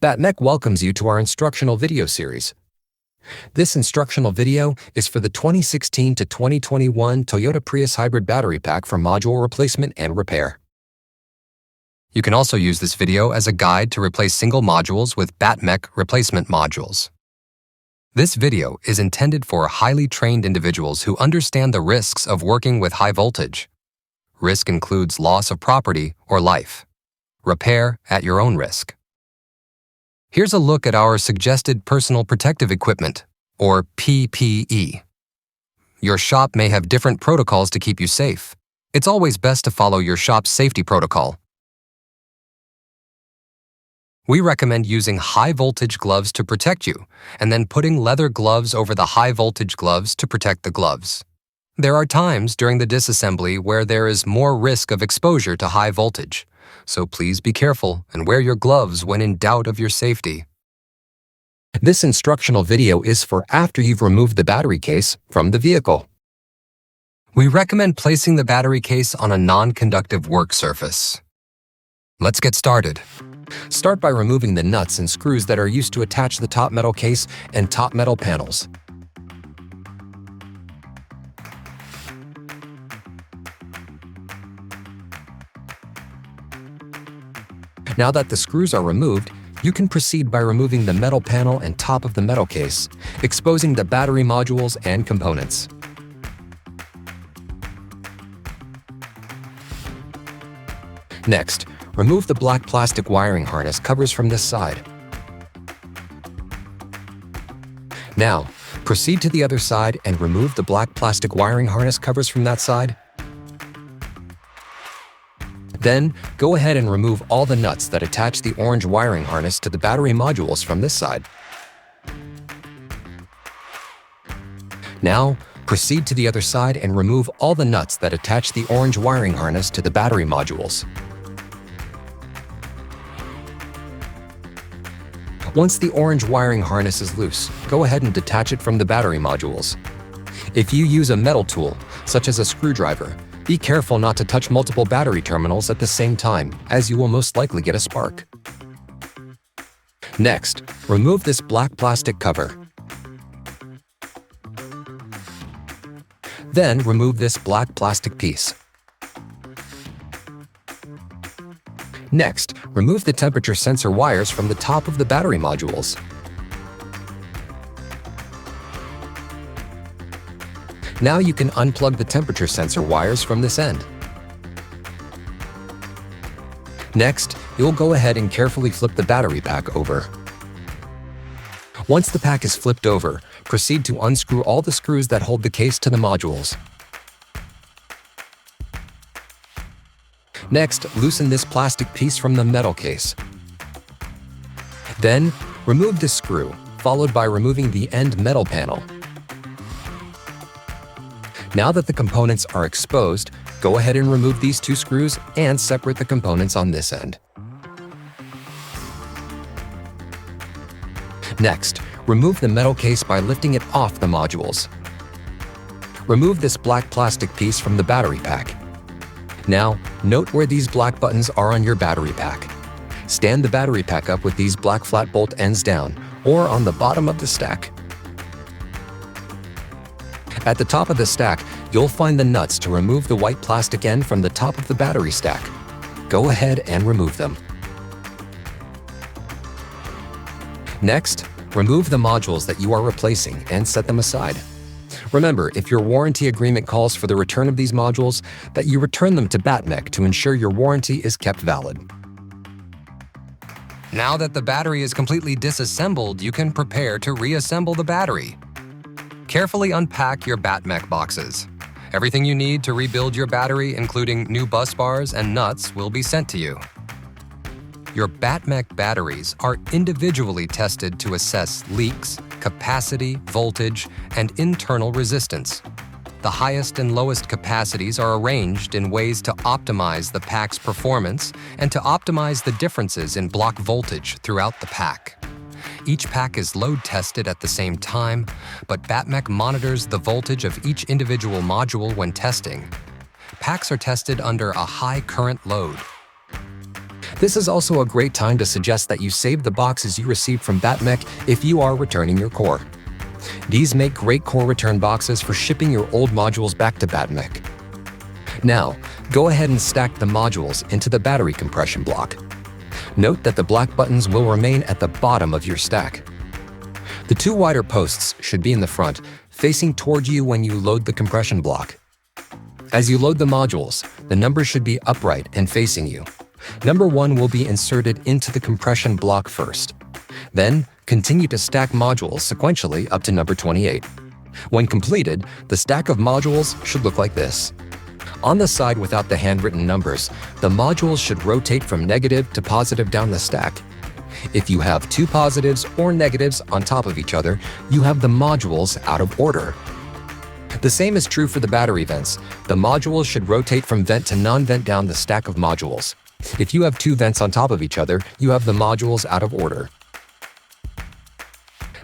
BattMech welcomes you to our instructional video series. This instructional video is for the 2016 to 2021 Toyota Prius hybrid battery pack for module replacement and repair. You can also use this video as a guide to replace single modules with BattMech replacement modules. This video is intended for highly trained individuals who understand the risks of working with high voltage. Risk includes loss of property or life. Repair at your own risk. Here's a look at our suggested personal protective equipment, or PPE. Your shop may have different protocols to keep you safe. It's always best to follow your shop's safety protocol. We recommend using high-voltage gloves to protect you, and then putting leather gloves over the high-voltage gloves to protect the gloves. There are times during the disassembly where there is more risk of exposure to high voltage, so please be careful and wear your gloves when in doubt of your safety. This instructional video is for after you've removed the battery case from the vehicle. We recommend placing the battery case on a non-conductive work surface. Let's get started. Start by removing the nuts and screws that are used to attach the top metal case and top metal panels. Now that the screws are removed, you can proceed by removing the metal panel and top of the metal case, exposing the battery modules and components. Next, remove the black plastic wiring harness covers from this side. Now, proceed to the other side and remove the black plastic wiring harness covers from that side. Then, go ahead and remove all the nuts that attach the orange wiring harness to the battery modules from this side. Now, proceed to the other side and remove all the nuts that attach the orange wiring harness to the battery modules. Once the orange wiring harness is loose, go ahead and detach it from the battery modules. If you use a metal tool, such as a screwdriver, be careful not to touch multiple battery terminals at the same time, as you will most likely get a spark. Next, remove this black plastic cover. Then remove this black plastic piece. Next, remove the temperature sensor wires from the top of the battery modules. Now you can unplug the temperature sensor wires from this end. Next, you'll go ahead and carefully flip the battery pack over. Once the pack is flipped over, proceed to unscrew all the screws that hold the case to the modules. Next, loosen this plastic piece from the metal case. Then, remove this screw, followed by removing the end metal panel. Now that the components are exposed, go ahead and remove these two screws and separate the components on this end. Next, remove the metal case by lifting it off the modules. Remove this black plastic piece from the battery pack. Now, note where these black buttons are on your battery pack. Stand the battery pack up with these black flat bolt ends down, or on the bottom of the stack. At the top of the stack, you'll find the nuts to remove the white plastic end from the top of the battery stack. Go ahead and remove them. Next, remove the modules that you are replacing and set them aside. Remember, if your warranty agreement calls for the return of these modules, that you return them to BattMech to ensure your warranty is kept valid. Now that the battery is completely disassembled, you can prepare to reassemble the battery. Carefully unpack your BattMech boxes. Everything you need to rebuild your battery, including new bus bars and nuts, will be sent to you. Your BattMech batteries are individually tested to assess leaks, capacity, voltage, and internal resistance. The highest and lowest capacities are arranged in ways to optimize the pack's performance and to optimize the differences in block voltage throughout the pack. Each pack is load tested at the same time, but BattMech monitors the voltage of each individual module when testing. Packs are tested under a high current load. This is also a great time to suggest that you save the boxes you received from BattMech if you are returning your core. These make great core return boxes for shipping your old modules back to BattMech. Now, go ahead and stack the modules into the battery compression block. Note that the black buttons will remain at the bottom of your stack. The two wider posts should be in the front, facing toward you when you load the compression block. As you load the modules, the numbers should be upright and facing you. Number 1 will be inserted into the compression block first. Then, continue to stack modules sequentially up to number 28. When completed, the stack of modules should look like this. On the side without the handwritten numbers, the modules should rotate from negative to positive down the stack. If you have two positives or negatives on top of each other, you have the modules out of order. The same is true for the battery vents. The modules should rotate from vent to non-vent down the stack of modules. If you have two vents on top of each other, you have the modules out of order.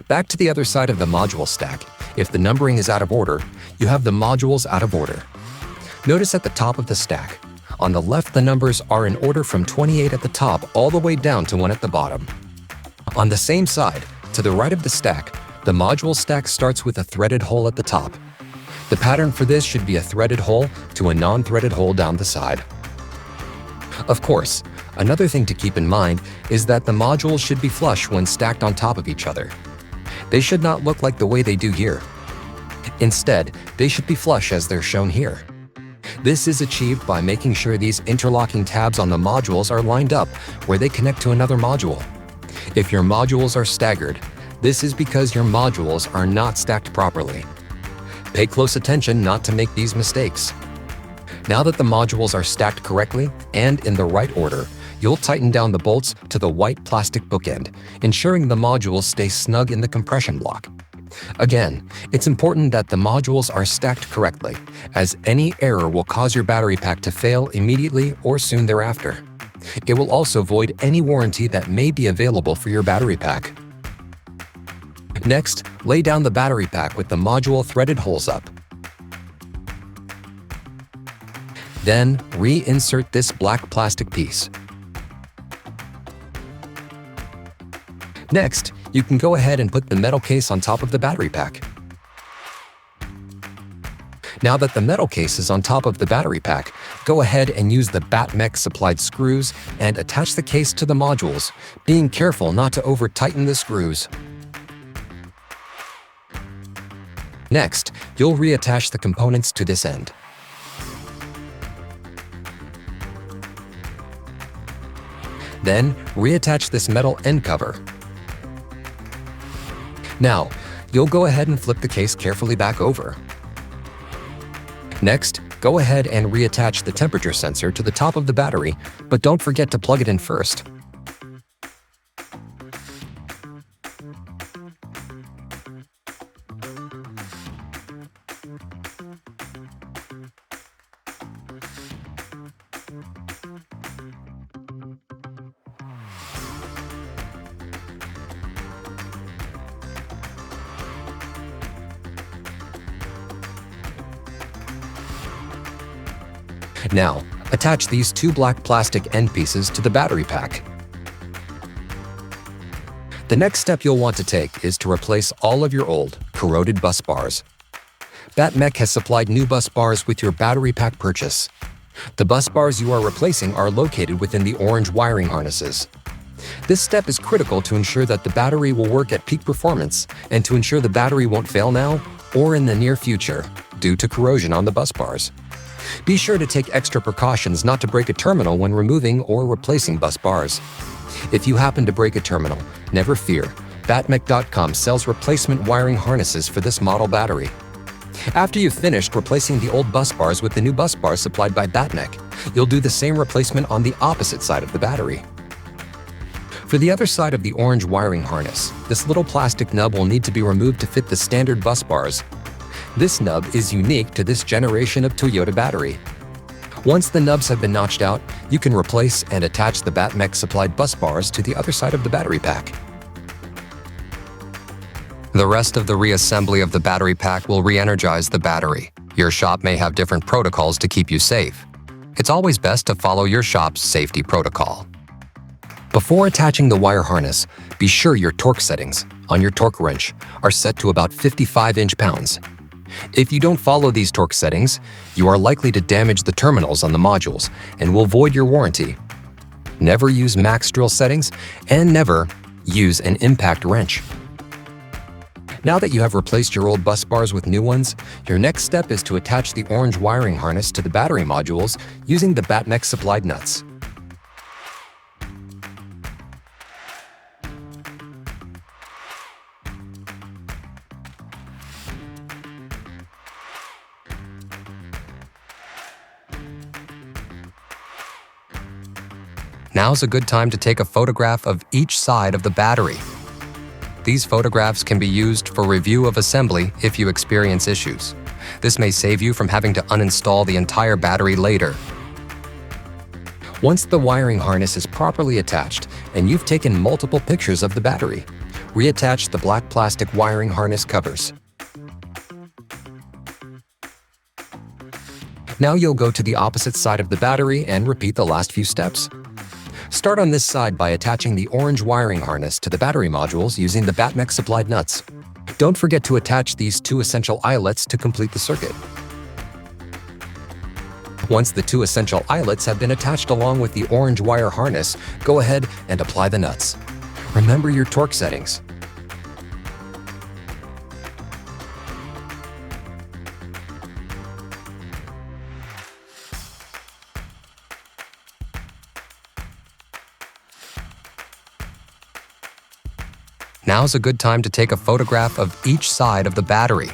Back to the other side of the module stack. If the numbering is out of order, you have the modules out of order. Notice at the top of the stack. On the left, the numbers are in order from 28 at the top all the way down to 1 at the bottom. On the same side, to the right of the stack, the module stack starts with a threaded hole at the top. The pattern for this should be a threaded hole to a non-threaded hole down the side. Of course, another thing to keep in mind is that the modules should be flush when stacked on top of each other. They should not look like the way they do here. Instead, they should be flush as they're shown here. This is achieved by making sure these interlocking tabs on the modules are lined up where they connect to another module. If your modules are staggered, this is because your modules are not stacked properly. Pay close attention not to make these mistakes. Now that the modules are stacked correctly and in the right order, you'll tighten down the bolts to the white plastic bookend, ensuring the modules stay snug in the compression block. Again, it's important that the modules are stacked correctly, as any error will cause your battery pack to fail immediately or soon thereafter. It will also void any warranty that may be available for your battery pack. Next, lay down the battery pack with the module threaded holes up. Then, reinsert this black plastic piece. Next, you can go ahead and put the metal case on top of the battery pack. Now that the metal case is on top of the battery pack, go ahead and use the BattMech supplied screws and attach the case to the modules, being careful not to over-tighten the screws. Next, you'll reattach the components to this end. Then, reattach this metal end cover. Now, you'll go ahead and flip the case carefully back over. Next, go ahead and reattach the temperature sensor to the top of the battery, but don't forget to plug it in first. Now, attach these two black plastic end pieces to the battery pack. The next step you'll want to take is to replace all of your old, corroded bus bars. BattMech has supplied new bus bars with your battery pack purchase. The bus bars you are replacing are located within the orange wiring harnesses. This step is critical to ensure that the battery will work at peak performance and to ensure the battery won't fail now or in the near future due to corrosion on the bus bars. Be sure to take extra precautions not to break a terminal when removing or replacing bus bars. If you happen to break a terminal, never fear. BattMech.com sells replacement wiring harnesses for this model battery. After you've finished replacing the old bus bars with the new bus bars supplied by BattMech, you'll do the same replacement on the opposite side of the battery. For the other side of the orange wiring harness, this little plastic nub will need to be removed to fit the standard bus bars. This nub is unique to this generation of Toyota battery. Once the nubs have been notched out, you can replace and attach the BattMech supplied bus bars to the other side of the battery pack. The rest of the reassembly of the battery pack will re-energize the battery. Your shop may have different protocols to keep you safe. It's always best to follow your shop's safety protocol. Before attaching the wire harness, be sure your torque settings on your torque wrench are set to about 55 inch-pounds. If you don't follow these torque settings, you are likely to damage the terminals on the modules and will void your warranty. Never use max drill settings and never use an impact wrench. Now that you have replaced your old bus bars with new ones, your next step is to attach the orange wiring harness to the battery modules using the BattMech supplied nuts. Now's a good time to take a photograph of each side of the battery. These photographs can be used for review of assembly if you experience issues. This may save you from having to uninstall the entire battery later. Once the wiring harness is properly attached and you've taken multiple pictures of the battery, reattach the black plastic wiring harness covers. Now you'll go to the opposite side of the battery and repeat the last few steps. Start on this side by attaching the orange wiring harness to the battery modules using the BattMech supplied nuts. Don't forget to attach these two essential eyelets to complete the circuit. Once the two essential eyelets have been attached along with the orange wire harness, go ahead and apply the nuts. Remember your torque settings. Now's a good time to take a photograph of each side of the battery.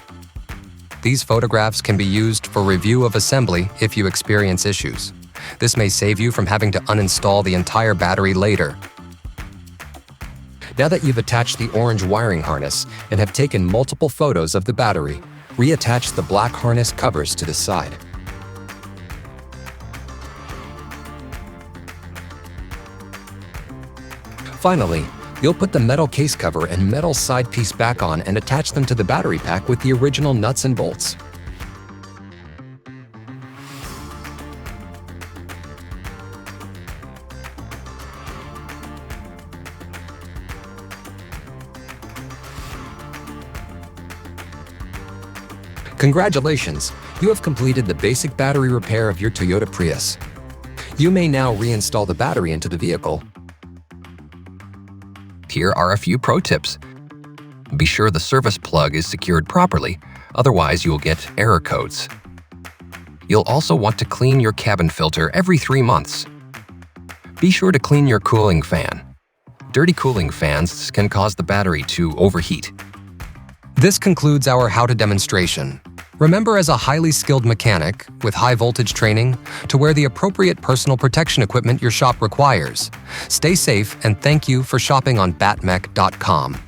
These photographs can be used for review of assembly if you experience issues. This may save you from having to uninstall the entire battery later. Now that you've attached the orange wiring harness and have taken multiple photos of the battery, reattach the black harness covers to the side. Finally, you'll put the metal case cover and metal side piece back on and attach them to the battery pack with the original nuts and bolts. Congratulations! You have completed the basic battery repair of your Toyota Prius. You may now reinstall the battery into the vehicle. Here are a few pro tips. Be sure the service plug is secured properly, otherwise you will get error codes. You'll also want to clean your cabin filter every 3 months. Be sure to clean your cooling fan. Dirty cooling fans can cause the battery to overheat. This concludes our how-to demonstration. Remember, as a highly skilled mechanic with high voltage training, to wear the appropriate personal protection equipment your shop requires. Stay safe and thank you for shopping on BattMech.com.